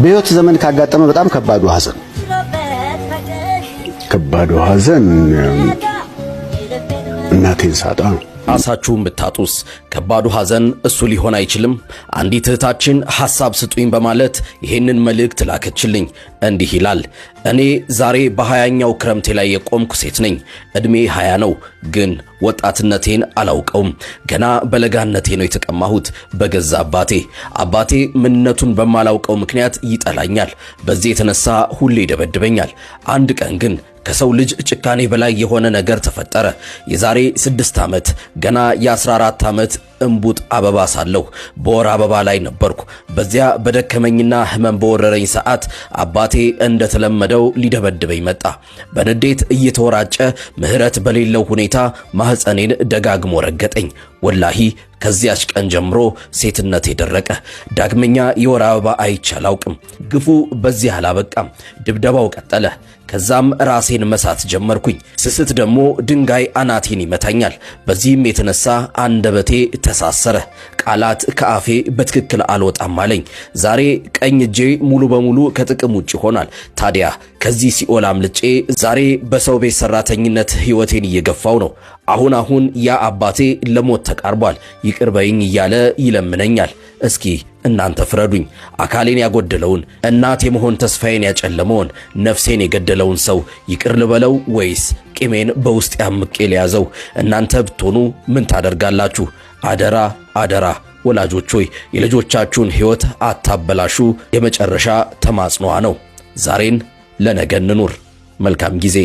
በህይወት ዘመን ካጋጠመ በጣም ከባዱ ሐዘን እናቴን ሳጣ ነው። ራሳችሁን ብታጡስ? ከባዱ ሐዘን እሱ ሊሆን አይችልም? አንዲት እህታችን ሐሳብ ስጡኝ በማለት ይሄንን መልእክት ላከችልኝ። እንዲህ ይላል። እኔ ዛሬ በ20ኛው ክረምቴ ላይ የቆምኩ ሴት ነኝ። እድሜ 20 ነው፣ ግን ወጣትነቴን አላውቀውም። ገና በለጋነቴ ነው የተቀማሁት በገዛ አባቴ ምንነቱን በማላውቀው ምክንያት ይጠላኛል። በዚህ የተነሳ ሁሌ ይደበድበኛል። አንድ ቀን ግን ከሰው ልጅ ጭካኔ በላይ የሆነ ነገር ተፈጠረ። የዛሬ 6 ዓመት ገና የ14 ዓመት እንቡጥ አበባ ሳለሁ በወር አበባ ላይ ነበርኩ። በዚያ በደከመኝና ህመም በወረረኝ ሰዓት አባቴ እንደተለመደው ሊደበድበኝ መጣ። በንዴት እየተወራጨ ምህረት በሌለው ሁኔታ ማህፀኔን ደጋግሞ ረገጠኝ። ወላሂ ከዚያች ቀን ጀምሮ ሴትነቴ ደረቀ። ዳግመኛ የወር አበባ አይቼ አላውቅም። ግፉ በዚህ አላበቃም። ድብደባው ቀጠለ። ከዛም ራሴን መሳት ጀመርኩኝ። ስስት ደግሞ ድንጋይ አናቴን ይመታኛል። በዚህም የተነሳ አንደበቴ ተሳሰረ። ቃላት ከአፌ በትክክል አልወጣም አለኝ። ዛሬ ቀኝ እጄ ሙሉ በሙሉ ከጥቅም ውጭ ሆኗል። ታዲያ ከዚህ ሲኦል አምልጬ ዛሬ በሰው ቤት ሰራተኝነት ህይወቴን እየገፋው ነው። አሁን ያ አባቴ ለሞት ተቃርቧል። ይቅር በይኝ እያለ ይለምነኛል። እስኪ እናንተ ፍረዱኝ። አካሌን ያጎደለውን እናት የመሆን ተስፋዬን ያጨለመውን ነፍሴን የገደለውን ሰው ይቅር ልበለው ወይስ ቂሜን በውስጥ ያምቄ ሊያዘው? እናንተ ብትሆኑ ምን ታደርጋላችሁ? አደራ ወላጆች ሆይ የልጆቻችሁን ህይወት አታበላሹ። የመጨረሻ ተማጽኖዋ ነው። ዛሬን ለነገ እንኑር። መልካም ጊዜ